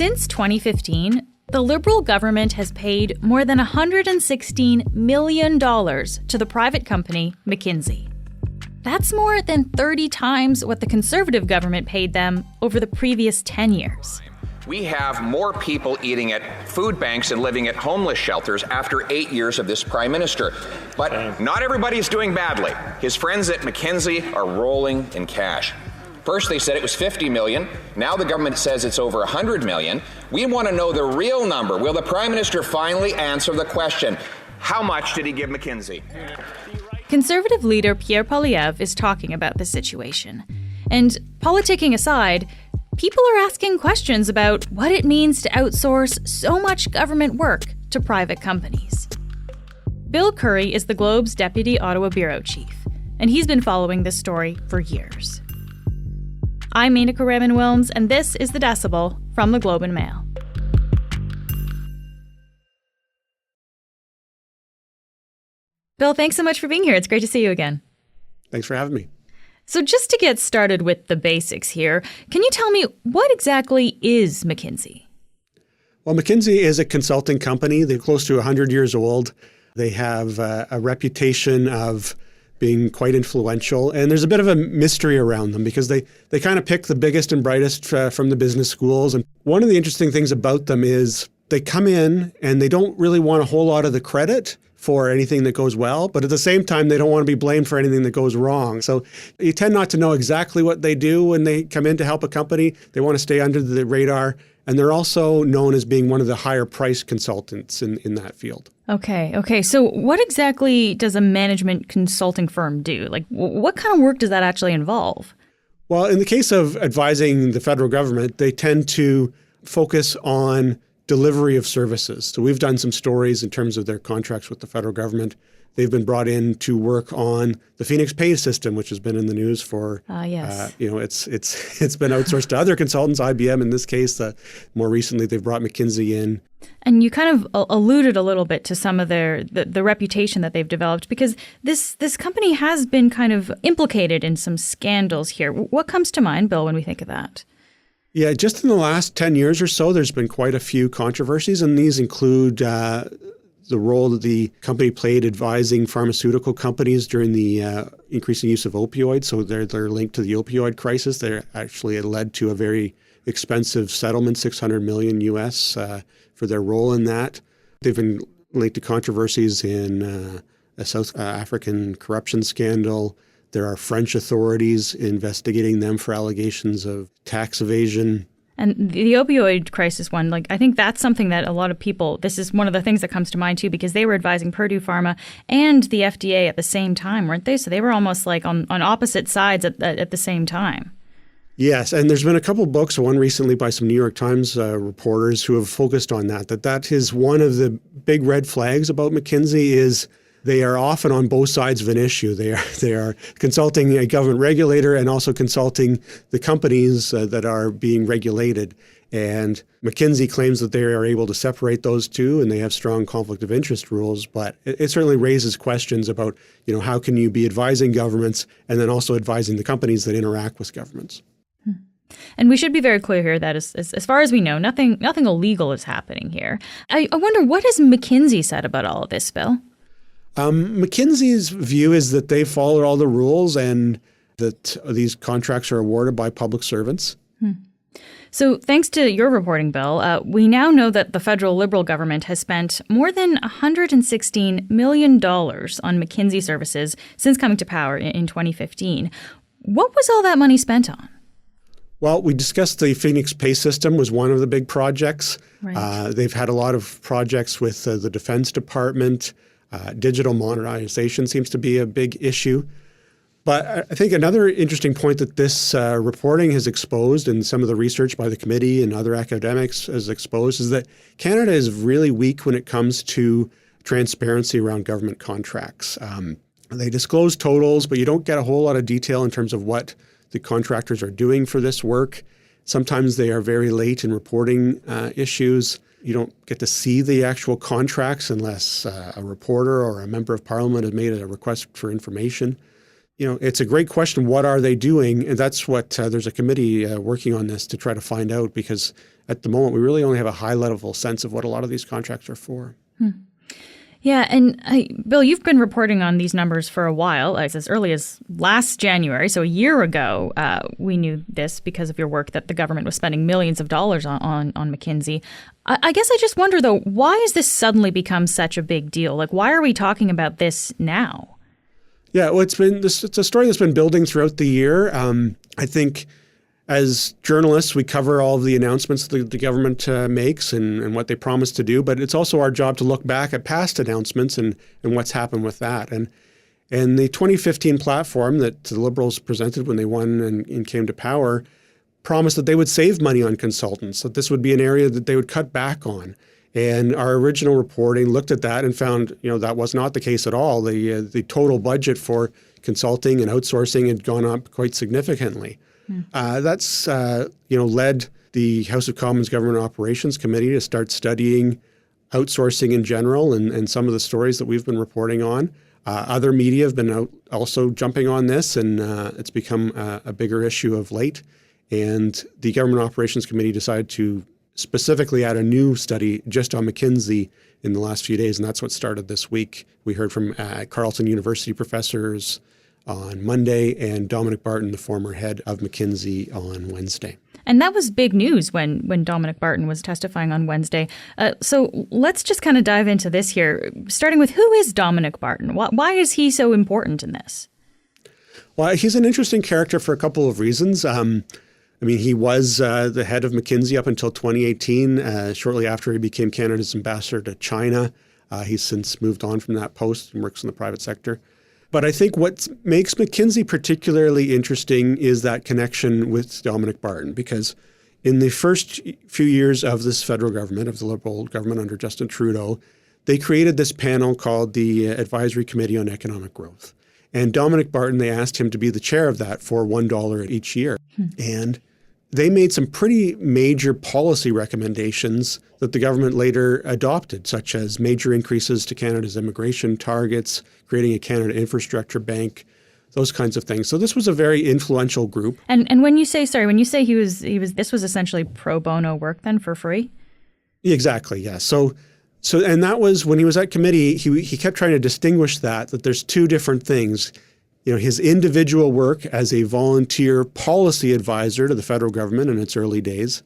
Since 2015, the Liberal government has paid more than $116 million to the private company McKinsey. That's more than 30 times what the Conservative government paid them over the previous 10 years. We have more people eating at food banks and living at homeless shelters after 8 years of this prime minister. But not everybody's doing badly. His friends at McKinsey are rolling in cash. First, they said it was $50 million. Now the government says it's over $100 million. We want to know the real number. Will the prime minister finally answer the question? How much did he give McKinsey? Conservative leader Pierre Poilievre is talking about the situation. And politicking aside, people are asking questions about what it means to outsource so much government work to private companies. Bill Curry is the Globe's deputy Ottawa bureau chief, and he's been following this story for years. I'm Menaka Raman-Wilms, and this is The Decibel from the Globe and Mail. Bill, thanks so much for being here. It's great to see you again. Thanks for having me. So just to get started with the basics here, can you tell me what exactly is McKinsey? Well, McKinsey is a consulting company. They're close to 100 years old. They have a reputation of being quite influential. And there's a bit of a mystery around them because they kind of pick the biggest and brightest from the business schools. And one of the interesting things about them is they come in and they don't really want a whole lot of the credit for anything that goes well, but at the same time, they don't want to be blamed for anything that goes wrong. So you tend not to know exactly what they do when they come in to help a company. They want to stay under the radar. And they're also known as being one of the higher priced consultants in that field. Okay. So what exactly does a management consulting firm do? Like, what kind of work does that actually involve? Well, in the case of advising the federal government, they tend to focus on delivery of services. So we've done some stories in terms of their contracts with the federal government. They've been brought in to work on the Phoenix Pay system, which has been in the news for, yes. It's been outsourced to other consultants, IBM in this case. More recently, they've brought McKinsey in. And you kind of alluded a little bit to some of the reputation that they've developed, because this company has been kind of implicated in some scandals here. What comes to mind, Bill, when we think of that? Yeah, just in the last 10 years or so, there's been quite a few controversies, and these include the role that the company played advising pharmaceutical companies during the increasing use of opioids. So they're linked to the opioid crisis. They're actually led to a very expensive settlement, $600 million US, for their role in that. They've been linked to controversies in a South African corruption scandal. There are French authorities investigating them for allegations of tax evasion. And the opioid crisis one, I think that's something that a lot of people, this is one of the things that comes to mind too, because they were advising Purdue Pharma and the FDA at the same time, weren't they? So they were almost like on opposite sides at the same time. Yes, and there's been a couple of books, one recently by some New York Times reporters who have focused on that is one of the big red flags about McKinsey is they are often on both sides of an issue. They are consulting a government regulator and also consulting the companies that are being regulated. And McKinsey claims that they are able to separate those two and they have strong conflict of interest rules. But it certainly raises questions about, how can you be advising governments and then also advising the companies that interact with governments? And we should be very clear here that as far as we know, nothing illegal is happening here. I wonder, what has McKinsey said about all of this, Bill? McKinsey's view is that they follow all the rules and that these contracts are awarded by public servants. So thanks to your reporting, Bill, we now know that the federal Liberal government has spent more than $116 million on McKinsey services since coming to power in 2015. What was all that money spent on? Well, we discussed the Phoenix Pay system was one of the big projects. Right. They've had a lot of projects with the Defense Department. Digital modernization seems to be a big issue. But I think another interesting point that this reporting has exposed and some of the research by the committee and other academics has exposed is that Canada is really weak when it comes to transparency around government contracts. They disclose totals, but you don't get a whole lot of detail in terms of what the contractors are doing for this work. Sometimes they are very late in reporting issues. You don't get to see the actual contracts unless a reporter or a member of parliament has made a request for information. It's a great question. What are they doing? And that's what there's a committee working on this to try to find out, because at the moment, we really only have a high-level sense of what a lot of these contracts are for. Yeah, and Bill, you've been reporting on these numbers for a while, as early as last January. So a year ago, we knew this because of your work that the government was spending millions of dollars on McKinsey. I guess I just wonder, though, why has this suddenly become such a big deal? Like, why are we talking about this now? Yeah, well, it's a story that's been building throughout the year. I think as journalists, we cover all of the announcements that the government makes and what they promise to do, but it's also our job to look back at past announcements and what's happened with that. And the 2015 platform that the Liberals presented when they won and came to power promised that they would save money on consultants, that this would be an area that they would cut back on. And our original reporting looked at that and found, that was not the case at all. The total budget for consulting and outsourcing had gone up quite significantly. That's led the House of Commons Government Operations Committee to start studying outsourcing in general and some of the stories that we've been reporting on. Other media have been also jumping on this, and it's become a bigger issue of late. And the Government Operations Committee decided to specifically add a new study just on McKinsey in the last few days, and that's what started this week. We heard from Carleton University professors on Monday and Dominic Barton, the former head of McKinsey, on Wednesday. And that was big news when Dominic Barton was testifying on Wednesday. So let's just kind of dive into this here, starting with who is Dominic Barton? Why is he so important in this? Well, he's an interesting character for a couple of reasons. He was the head of McKinsey up until 2018, shortly after he became Canada's ambassador to China. He's since moved on from that post and works in the private sector. But I think what makes McKinsey particularly interesting is that connection with Dominic Barton, because in the first few years of this federal government, of the Liberal government under Justin Trudeau, they created this panel called the Advisory Committee on Economic Growth. And Dominic Barton, they asked him to be the chair of that for $1 each year. And they made some pretty major policy recommendations that the government later adopted, such as major increases to Canada's immigration targets, creating a Canada Infrastructure Bank, those kinds of things. So this was a very influential group. And when you say this was essentially pro bono work then, for free? Exactly, yeah. So and that was when he was at committee, he kept trying to distinguish that there's two different things. His individual work as a volunteer policy advisor to the federal government in its early days,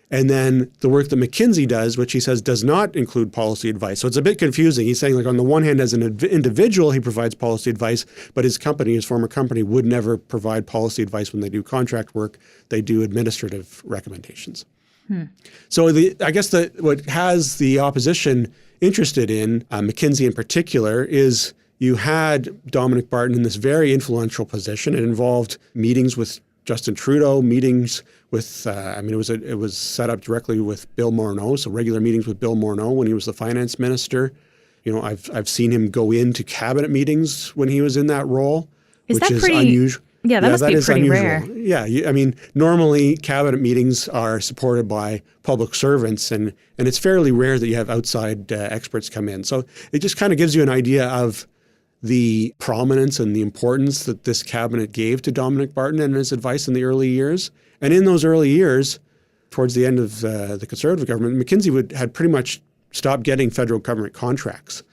and then the work that McKinsey does, which he says does not include policy advice. So it's a bit confusing. He's saying, on the one hand, as an individual, he provides policy advice, but his former company, would never provide policy advice when they do contract work. They do administrative recommendations. So what has the opposition interested in, McKinsey in particular, is you had Dominic Barton in this very influential position. It involved meetings with Justin Trudeau, meetings with, it was set up directly with Bill Morneau, so regular meetings with Bill Morneau when he was the finance minister. I've seen him go into cabinet meetings when he was in that role, which is unusual. Yeah, that must be pretty rare. Yeah, normally cabinet meetings are supported by public servants, and it's fairly rare that you have outside experts come in. So it just kind of gives you an idea of the prominence and the importance that this cabinet gave to Dominic Barton and his advice in the early years. And in those early years, towards the end of the Conservative government, McKinsey had pretty much stopped getting federal government contracts.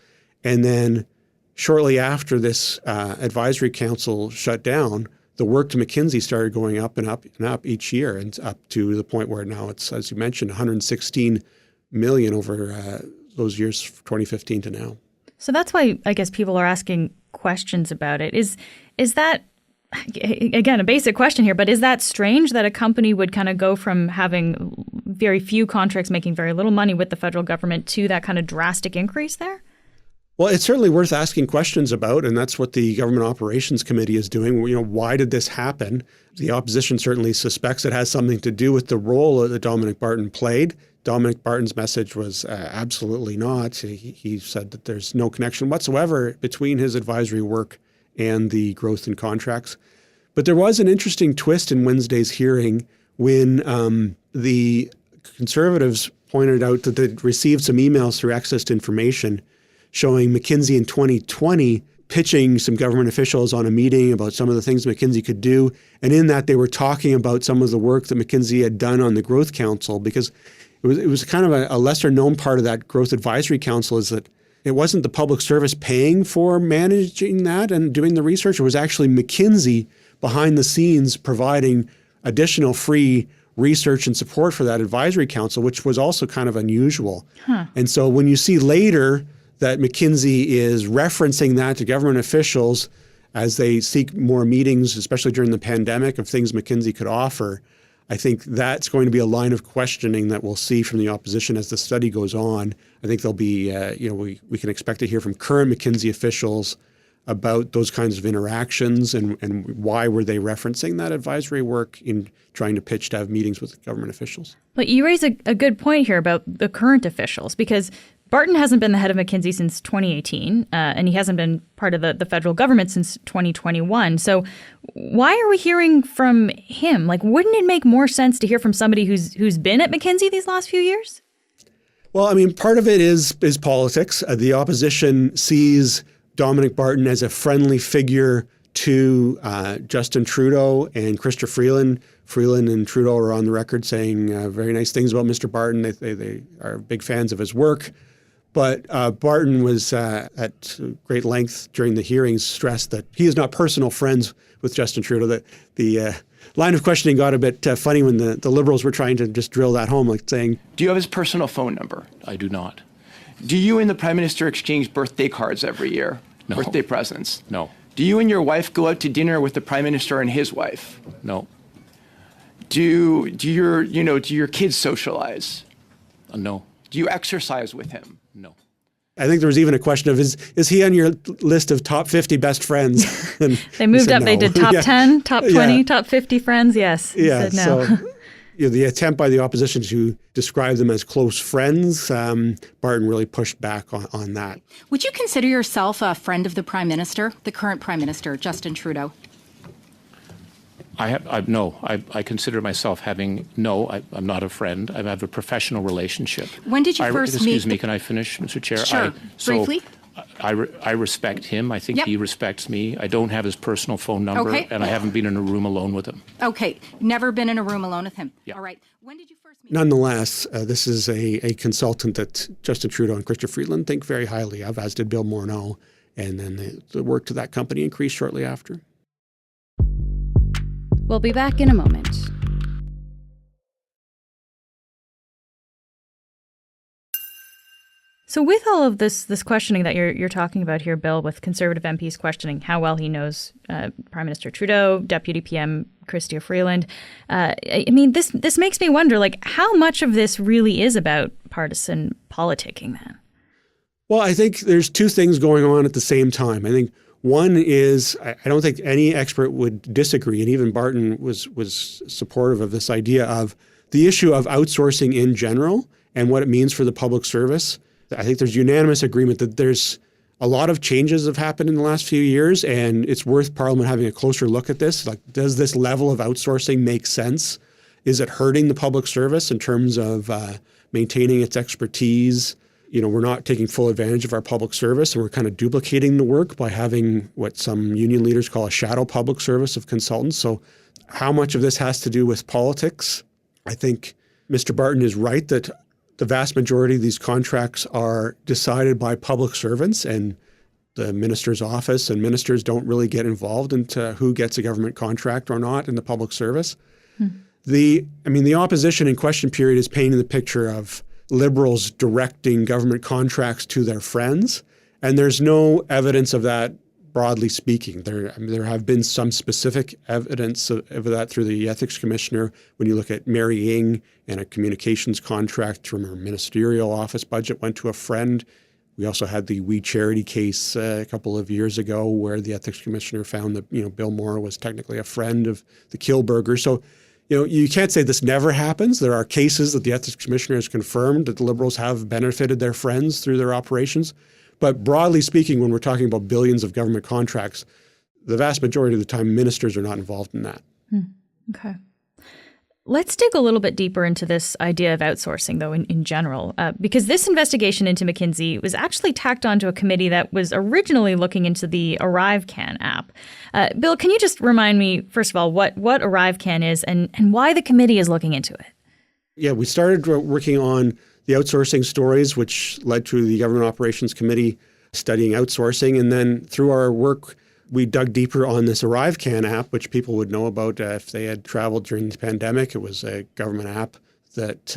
And then shortly after this advisory council shut down, the work to McKinsey started going up and up and up each year, and up to the point where now it's, as you mentioned, $116 million over those years, 2015 to now. So that's why I guess people are asking questions about it. Is that, again, a basic question here, but is that strange that a company would kind of go from having very few contracts, making very little money with the federal government, to that kind of drastic increase there? Well, it's certainly worth asking questions about, and that's what the Government Operations Committee is doing. Why did this happen? The opposition certainly suspects it has something to do with the role that Dominic Barton played. Dominic Barton's message was absolutely not. He said that there's no connection whatsoever between his advisory work and the growth in contracts. But there was an interesting twist in Wednesday's hearing when the Conservatives pointed out that they'd received some emails through Access to Information showing McKinsey in 2020 pitching some government officials on a meeting about some of the things McKinsey could do. And in that, they were talking about some of the work that McKinsey had done on the Growth Council, because it was kind of a lesser known part of that Growth Advisory Council is that it wasn't the public service paying for managing that and doing the research. It was actually McKinsey behind the scenes providing additional free research and support for that advisory council, which was also kind of unusual. And so when you see later that McKinsey is referencing that to government officials as they seek more meetings, especially during the pandemic, of things McKinsey could offer, I think that's going to be a line of questioning that we'll see from the opposition as the study goes on. I think there'll be, we can expect to hear from current McKinsey officials about those kinds of interactions and why were they referencing that advisory work in trying to pitch to have meetings with government officials. But you raise a good point here about the current officials, because Barton hasn't been the head of McKinsey since 2018, and he hasn't been part of the federal government since 2021. So why are we hearing from him? Like, wouldn't it make more sense to hear from somebody who's been at McKinsey these last few years? Well, I mean, part of it is politics. The opposition sees Dominic Barton as a friendly figure to Justin Trudeau and Chrystia Freeland. Freeland and Trudeau are on the record saying very nice things about Mr. Barton. They are big fans of his work. But Barton was at great length during the hearings stressed that he is not personal friends with Justin Trudeau. That the line of questioning got a bit funny when the Liberals were trying to just drill that home, like saying, do you have his personal phone number? I do not. Do you and the Prime Minister exchange birthday cards every year? No. Birthday presents? No. Do you and your wife go out to dinner with the Prime Minister and his wife? No. Do your kids socialize? No. Do you exercise with him? No. I think there was even a question of, is he on your list of top 50 best friends? And they moved up. No. They did top 10, top 20, top 50 friends. Yes. He said no. So the attempt by the opposition to describe them as close friends, Barton really pushed back on that. Would you consider yourself a friend of the Prime Minister, the current Prime Minister, Justin Trudeau? I consider myself I'm not a friend. I have a professional relationship. When did you first meet? Excuse me, can I finish, Mr. Chair? Sure, briefly. I respect him. I think he respects me. I don't have his personal phone number, and I haven't been in a room alone with him. Okay, never been in a room alone with him. Yeah. All right. When did you first meet? Nonetheless, this is a consultant that Justin Trudeau and Chrystia Freeland think very highly of, as did Bill Morneau, and then the work to that company increased shortly after. We'll be back in a moment. So with all of this questioning that you're talking about here, Bill, with Conservative MPs questioning how well he knows Prime Minister Trudeau, Deputy PM Chrystia Freeland, this makes me wonder, like, how much of this really is about partisan politicking then? Well, I think there's two things going on at the same time. I think one is, I don't think any expert would disagree, and even Barton was supportive of this idea of the issue of outsourcing in general and what it means for the public service. I think there's unanimous agreement that there's a lot of changes have happened in the last few years, and it's worth Parliament having a closer look at this. Like, does this level of outsourcing make sense? Is it hurting the public service in terms of maintaining its expertise? We're not taking full advantage of our public service, and we're kind of duplicating the work by having what some union leaders call a shadow public service of consultants. So how much of this has to do with politics? I think Mr. Barton is right that the vast majority of these contracts are decided by public servants, and the minister's office and ministers don't really get involved into who gets a government contract or not in the public service. The opposition in question period is painting the picture of Liberals directing government contracts to their friends, and there's no evidence of that broadly speaking. There have been some specific evidence of that through the Ethics Commissioner when you look at Mary Ng and a communications contract from her ministerial office budget went to a friend. We also had the We Charity case a couple of years ago where the Ethics Commissioner found that Bill Moore was technically a friend of the Kilburger. So you can't say this never happens. There are cases that the Ethics Commissioner has confirmed that the Liberals have benefited their friends through their operations. But broadly speaking, when we're talking about billions of government contracts, the vast majority of the time, ministers are not involved in that. Okay. Let's dig a little bit deeper into this idea of outsourcing, though, in general, because this investigation into McKinsey was actually tacked onto a committee that was originally looking into the arrivecan app. Bill, can you just remind me, first of all, what arrivecan is and why the committee is looking into it? Yeah, we started working on the outsourcing stories, which led to the Government Operations Committee studying outsourcing. And then through our work, we dug deeper on this arrivecan app, which people would know about if they had traveled during the pandemic. It was a government app that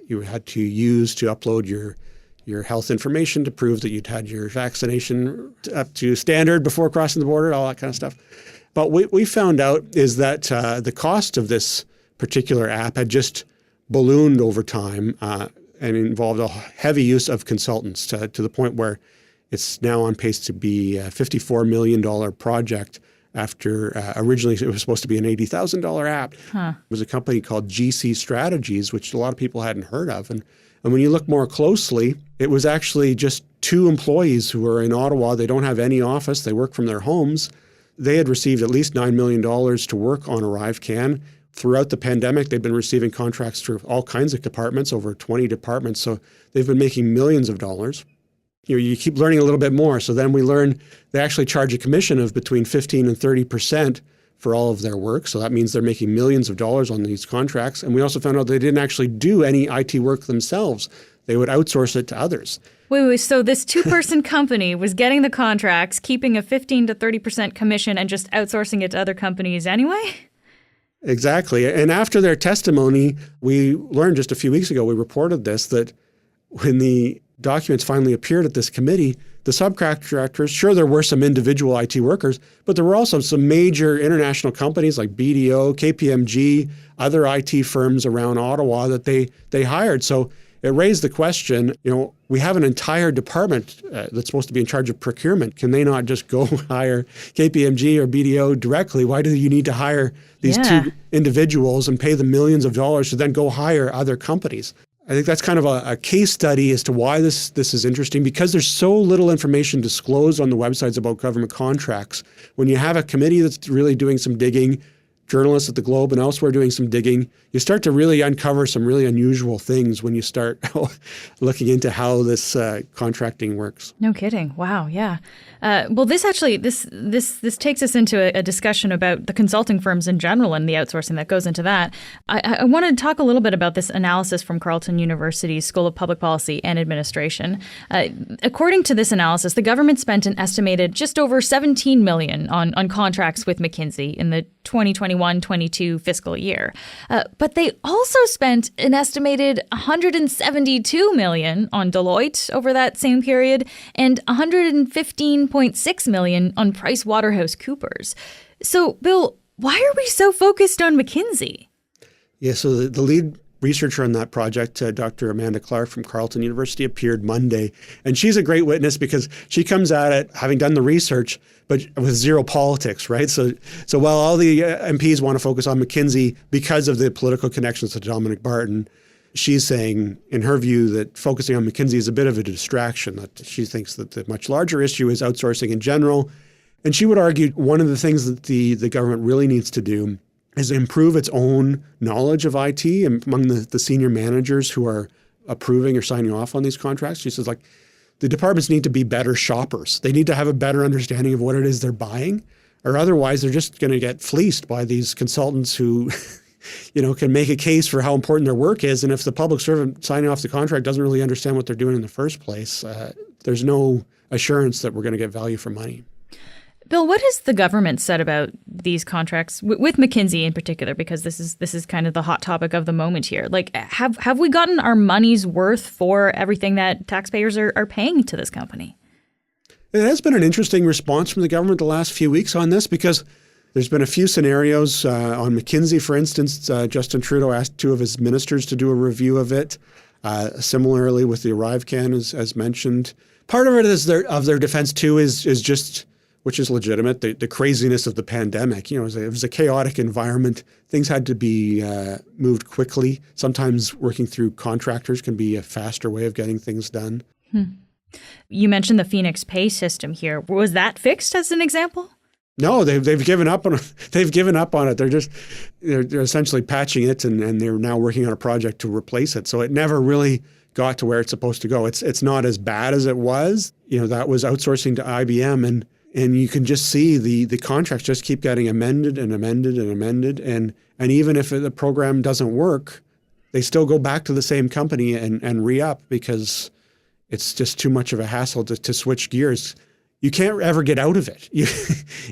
you had to use to upload your health information to prove that you'd had your vaccination up to standard before crossing the border, all that kind of stuff. But what we found out is that the cost of this particular app had just ballooned over time and involved a heavy use of consultants to the point where it's now on pace to be a $54 million project after originally it was supposed to be an $80,000 app. It was a company called GC Strategies, which a lot of people hadn't heard of. And when you look more closely, it was actually just 2 employees who were in Ottawa. They don't have any office. They work from their homes. They had received at least $9 million to work on arrivecan. Throughout the pandemic, they've been receiving contracts through all kinds of departments, over 20 departments. So they've been making millions of dollars. You keep learning a little bit more. So then we learned they actually charge a commission of between 15 and 30% for all of their work. So that means they're making millions of dollars on these contracts. And we also found out they didn't actually do any IT work themselves. They would outsource it to others. Wait. So this 2-person company was getting the contracts, keeping a 15 to 30% commission and just outsourcing it to other companies anyway? Exactly. And after their testimony, we learned just a few weeks ago, we reported this, that when the documents finally appeared at this committee, the subcontractors, sure, there were some individual IT workers, but there were also some major international companies like BDO, KPMG, other IT firms around Ottawa that they hired. So it raised the question, we have an entire department that's supposed to be in charge of procurement. Can they not just go hire KPMG or BDO directly? Why do you need to hire these 2 individuals and pay them millions of dollars to then go hire other companies? I think that's kind of a case study as to why this is interesting, because there's so little information disclosed on the websites about government contracts. When you have a committee that's really doing some digging, journalists at the Globe and elsewhere doing some digging, you start to really uncover some really unusual things when you start looking into how this contracting works. No kidding. Wow. Yeah. Well, this takes us into a discussion about the consulting firms in general and the outsourcing that goes into that. I wanted to talk a little bit about this analysis from Carleton University's School of Public Policy and Administration. According to this analysis, the government spent an estimated just over $17 million on contracts with McKinsey in the 2021-22 fiscal year. But they also spent an estimated $172 million on Deloitte over that same period and $115.6 million on PricewaterhouseCoopers. So, Bill, why are we so focused on McKinsey? Yeah, so the lead researcher on that project, Dr. Amanda Clark from Carleton University, appeared Monday. And she's a great witness because she comes at it having done the research, but with zero politics, right? So while all the MPs want to focus on McKinsey because of the political connections to Dominic Barton, she's saying, in her view, that focusing on McKinsey is a bit of a distraction, that she thinks that the much larger issue is outsourcing in general. And she would argue one of the things that the government really needs to do is improve its own knowledge of IT among the senior managers who are approving or signing off on these contracts. She says, the departments need to be better shoppers. They need to have a better understanding of what it is they're buying, or otherwise they're just going to get fleeced by these consultants who can make a case for how important their work is. And if the public servant signing off the contract doesn't really understand what they're doing in the first place, there's no assurance that we're going to get value for money. Bill, what has the government said about these contracts with McKinsey in particular? Because this is kind of the hot topic of the moment here. Have we gotten our money's worth for everything that taxpayers are paying to this company? It has been an interesting response from the government the last few weeks on this, because there's been a few scenarios on McKinsey, for instance. Justin Trudeau asked 2 of his ministers to do a review of it. Similarly with the arrivecan, as mentioned. Part of it is of their defense too is just, which is legitimate, the craziness of the pandemic. It was a chaotic environment. Things had to be moved quickly. Sometimes working through contractors can be a faster way of getting things done. You mentioned the Phoenix pay system here. Was that fixed as an example? No, they've given up on it. They've given up on it. They're essentially patching it, and they're now working on a project to replace it. So it never really got to where it's supposed to go. It's not as bad as it was. That was outsourcing to IBM, and you can just see the contracts just keep getting amended and amended and amended, and even if the program doesn't work, they still go back to the same company and re-up because it's just too much of a hassle to switch gears. You can't ever get out of it.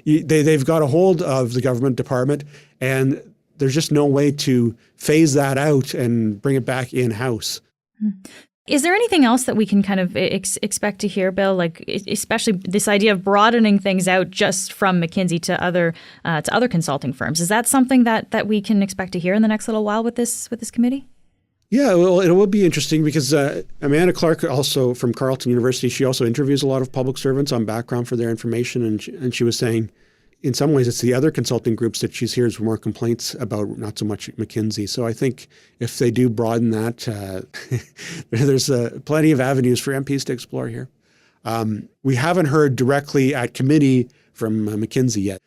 They've got a hold of the government department, and there's just no way to phase that out and bring it back in-house. Is there anything else that we can kind of expect to hear, Bill? Like, especially this idea of broadening things out just from McKinsey to other consulting firms. Is that something that we can expect to hear in the next little while with this committee? Yeah, well, it will be interesting because Amanda Clark, also from Carleton University, she also interviews a lot of public servants on background for their information, and she was saying, in some ways, it's the other consulting groups that she hears more complaints about, not so much McKinsey. So I think if they do broaden that, there's plenty of avenues for MPs to explore here. We haven't heard directly at committee from McKinsey yet.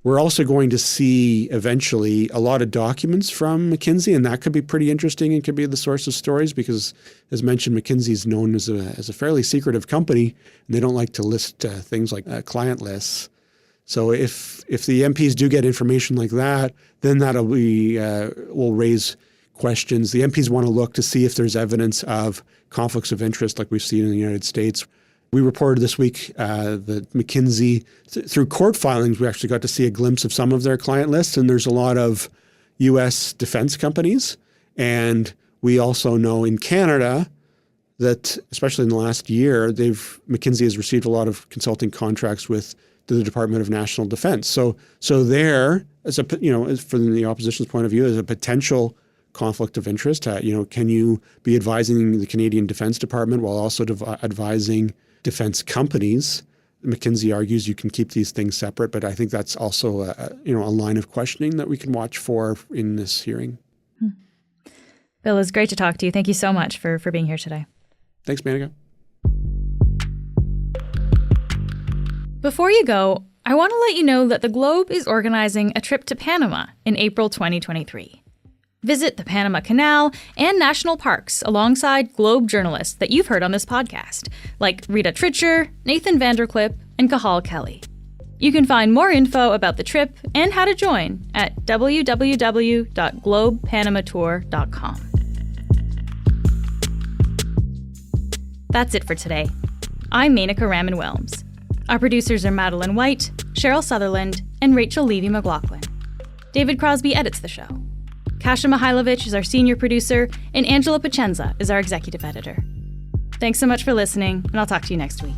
We're also going to see eventually a lot of documents from McKinsey, and that could be pretty interesting and could be the source of stories because, as mentioned, McKinsey is known as a fairly secretive company, and they don't like to list things like client lists. So if the MPs do get information like that, then that'll will raise questions. The MPs want to look to see if there's evidence of conflicts of interest like we've seen in the United States. We reported this week that McKinsey, through court filings, we actually got to see a glimpse of some of their client lists, and there's a lot of U.S. defense companies. And we also know in Canada that, especially in the last year, McKinsey has received a lot of consulting contracts with the Department of National Defense. So there, from the opposition's point of view, as a potential conflict of interest, can you be advising the Canadian Defense Department while also advising defense companies? McKinsey argues you can keep these things separate, but I think that's also a line of questioning that we can watch for in this hearing. Bill, it's great to talk to you. Thank you so much for being here today. Thanks, Manika. Before you go, I want to let you know that the Globe is organizing a trip to Panama in April 2023. Visit the Panama Canal and national parks alongside Globe journalists that you've heard on this podcast, like Rita Tritcher, Nathan Vanderclip, and Cahal Kelly. You can find more info about the trip and how to join at www.globepanamatour.com. That's it for today. I'm Manika Raman-Wilms. Our producers are Madeline White, Cheryl Sutherland, and Rachel Levy-McLaughlin. David Crosby edits the show. Kasia Mihailovich is our senior producer, and Angela Pacenza is our executive editor. Thanks so much for listening, and I'll talk to you next week.